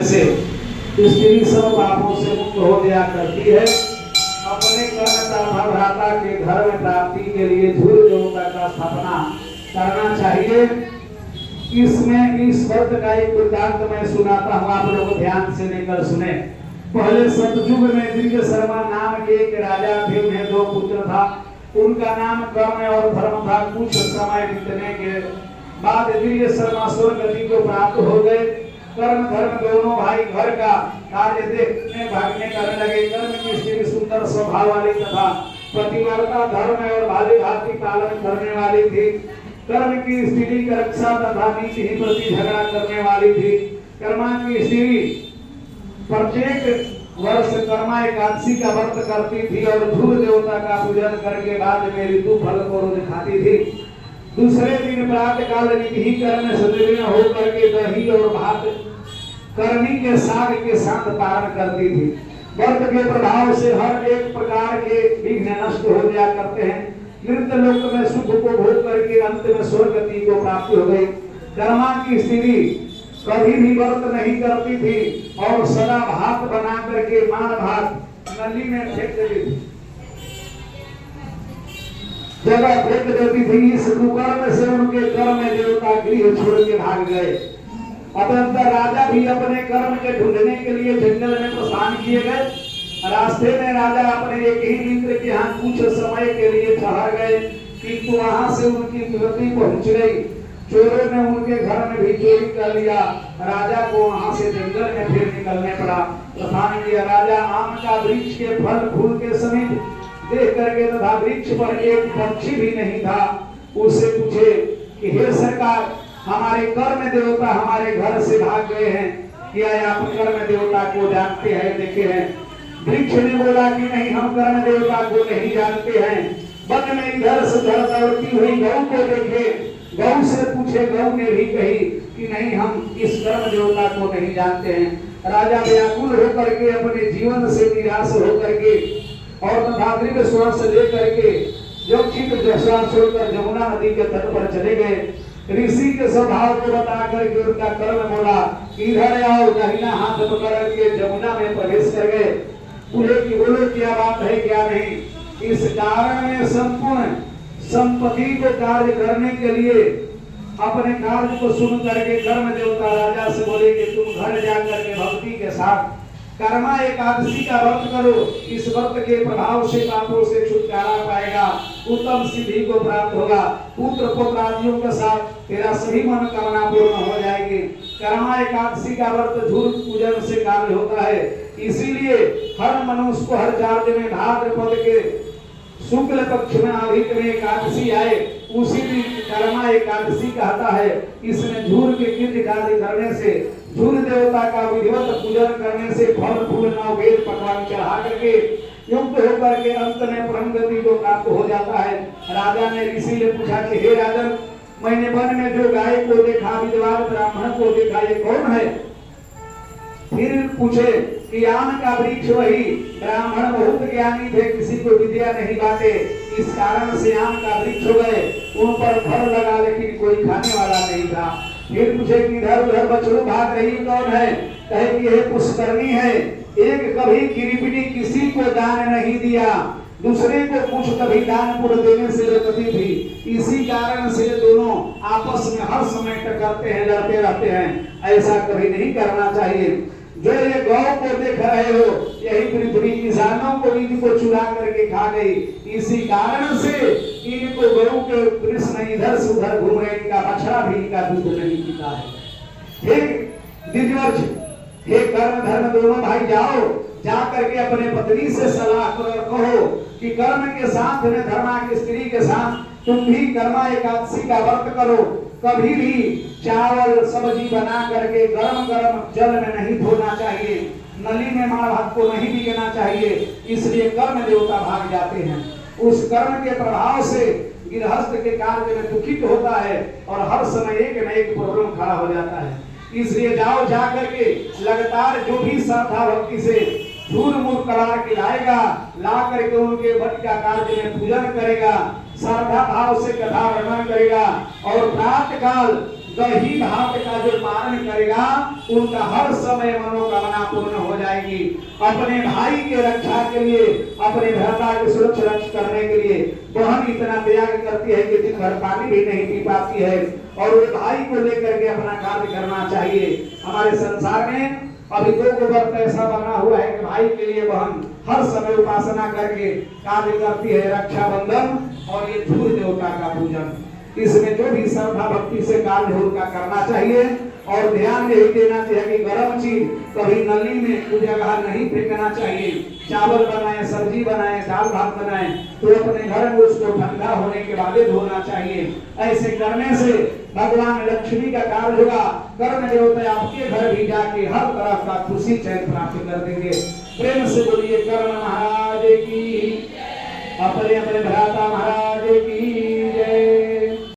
से स्त्री सब पापों से मुक्त हो जाया करती है। अपने कर्म तथा भ्राता के घर में प्राप्ति के लिए धूल देवता का स्थापना करना चाहिए। इसमें इस व्रत का एक वृत्तांत मैं सुनाता हूँ, आप लोग ध्यान से लेकर सुने। पहले सतयुग में दीर्घ शर्मा नाम के एक राजा थे, उन्हें 2 पुत्र था। उनका नाम कर्म और धर्म था। कुछ समय बीतने के बाद दीर्घ शर्मा स्वर्ग गति को प्राप्त हो गए। कर्म धर्म दोनों भाई घर का कार्य देखने भागने करने लगे। कर्म की स्त्री सुंदर स्वभाव वाली तथा पतिव्रता धर्म और भाली भांति पालन करने वाली थी। कर्म की स्त्री की रक्षा तथा नीच ही प्रति झगड़ा करने वाली थी। कर्मा की स्त्री प्रत्येक वर्ष कर्मा एकादशी का व्रत करती थी और ध्रुव देवता का पूजन करके बाद में ऋतु फल को रोज खाती थी। दूसरे दिन प्रातः काल निधि कर्म सदृढ़ होकर के दही और भात करनी के साग के साथ पारण करती थी। व्रत के प्रभाव से हर एक प्रकार के विघ्न नष्ट हो जाया करते हैं। मृत लोक में सुख को भोग करके अंत में स्वर्ग गति को प्राप्ति हो गई। कर्मा की स्त्री कभी भी व्रत नहीं करती थी और सदा भात बना करके मार भात नली में फेंक देती थी, जगह फेंक देती थी। इस कुकर्म से उनके कर्म देवता गृह छोड़ के भाग गए। अतंतर राजा भी अपने कर्म के ढूंढने के लिए जंगल में प्रस्थान किए गए। रास्ते में राजा अपने एक ही मित्र के यहाँ कुछ समय के लिए ठहर गए, किंतु वहां से उनकी गति पहुंच गई। चोरों ने उनके घर में भी चोरी कर लिया। राजा को वहां से जंगल में फिर निकलने पड़ा। प्रस्थान किया। राजा आम का वृक्ष के फल फूल के समीप देख करके तथा वृक्ष पर एक पक्षी भी नहीं था, उससे पूछे कि हे सरकार, हमारे कर्म देवता हमारे घर से भाग गए हैं, क्या आप कर्म देवता को जानते हैं, देखे हैं? वृक्ष ने बोला कि नहीं, हम कर्म देवता को नहीं जानते हैं। वन में इधर से उधर दौड़ती हुई गौ को देखे, गौ से पूछे, गौ ने भी कही कि नहीं, हम इस कर्म देवता को नहीं जानते हैं। राजा व्याकुल होकर के अपने जीवन से निराश होकर के और तथा दृढ़ श्वास लेकर के श्वास छोड़कर जमुना नदी के तट पर चले गए। ऋषि के स्वभाव को बता करके उनका कर्म बोला, इधर आओ, दाहिना हाथ पकड़ के जमुना में प्रवेश कर गए। पूछे कि बोलो क्या बात है, क्या नहीं? इस कारण में संपूर्ण संपत्ति को कार्य करने के लिए अपने कार्य को सुन करके कर्म देवता राजा से बोले कि तुम घर जाकर के भक्ति के साथ कर्मा एकादशी का व्रत करो। इस व्रत के प्रभाव से पापों से छुटकारा पाएगा, उत्तम सिद्धि को प्राप्त होगा, पुत्र पुत्र आदियों के साथ तेरा सभी मनोकामना पूर्ण हो जाएगी। कर्मा एकादशी का व्रत धूल पूजन से कार्य होता है। इसीलिए हर मनुष्य को हर 4 दिन में भाद्रपद के शुक्ल पक्ष में आधिक में एकादशी आए, उसी दिन कर्मा एकादशी कहता है। इसमें झूर के कीर्ति कार्य करने से, झूर देवता का विधिवत पूजन करने से फल फूल नववेद पकवान चढ़ा करके युक्त होकर के अंत में परम गति को प्राप्त हो जाता है। राजा ने ऋषि से पूछा कि हे राजन, मैंने वन में जो गाय को देखा, विद्वान ब्राह्मण को देखा, ये कौन है? फिर पूछे कि आम का वृक्ष वही, ब्राह्मण बहुत ज्ञानी थे, किसी को विद्या नहीं बांटे, इस कारण से आम का वृक्ष हो गए। उन पर फल लगा लेकिन कोई खाने वाला नहीं था। फिर पूछे कि इधर उधर बछड़ू भाग रही कौन है? कहे कि यह पुष्करणी है, एक कभी कृपिणी किसी को दान नहीं दिया, दूसरे को कुछ कभी दान पुण्य देने से रोकती थी। इसी कारण से दोनों आपस में हर समय टकराते हैं, लड़ते रहते हैं। ऐसा कभी नहीं करना चाहिए। जो ये गौ को देख रहे हो, यही पृथ्वी किसानों को इनको चुरा करके खा गई। इसी कारण से इनको गौ के कृष्ण इधर से उधर घूम रहे, इनका बछड़ा भी इनका दूध नहीं पीता है। हे दिव्यवर्ष, हे कर्म धर्म दोनों भाई, जाओ जा करके अपने पत्नी से सलाह करो, कहो कि कर्म के साथ में धर्मा की स्त्री के साथ तुम भी कर्मा एकादशी का व्रत करो। कभी भी चावल सब्जी बना करके गरम गरम जल में नहीं धोना चाहिए, नली में मार भात को नहीं बिगना चाहिए। इसलिए कर्म देवता भाग जाते हैं। उस कर्म के प्रभाव से गृहस्थ के कार्य में दुखित होता है और हर समय एक न एक प्रॉब्लम खड़ा हो जाता है। इसलिए जाओ जा करके लगातार जो भी श्रद्धा भक्ति से धूल मूल करार के लाएगा, ला करके उनके भट्ट का कार्य में पूजन करेगा, श्रद्धा भाव से कथा वर्णन करेगा और प्रातः काल दही भात का जो पारण करेगा उनका हर समय मनोकामना पूर्ण हो जाएगी। अपने भाई के रक्षा के लिए, अपने भ्राता की सुरक्षा करने के लिए बहन इतना त्याग करती है कि दिन भर पानी भी नहीं पी पाती है और वो भाई को लेकर के अपना कार्य करना चाहिए। हमारे संसार में अभी दो वर्ष ऐसा बना हुआ है कि भाई के लिए बहन हर समय उपासना करके कार्य करती है, रक्षाबंधन और ये सूर्य देवता का पूजन। इसमें जो भी श्रद्धा भक्ति से कार्य हो उनका करना चाहिए और ध्यान यही देना चाहिए कि गर्म चीज कभी नली में जगह नहीं फेंकना चाहिए। चावल बनाए, सब्जी बनाए, दाल भात बनाए तो अपने घर में उसको ठंडा होने के बाद धोना चाहिए। ऐसे करने से भगवान लक्ष्मी का कार्य होगा। कर्म देवता आपके घर भी जाके हर तरह का खुशी चैन प्राप्त कर देंगे। प्रेम से बोलिए कर्ण महाराज की, अपने अपने भ्राता महाराज की।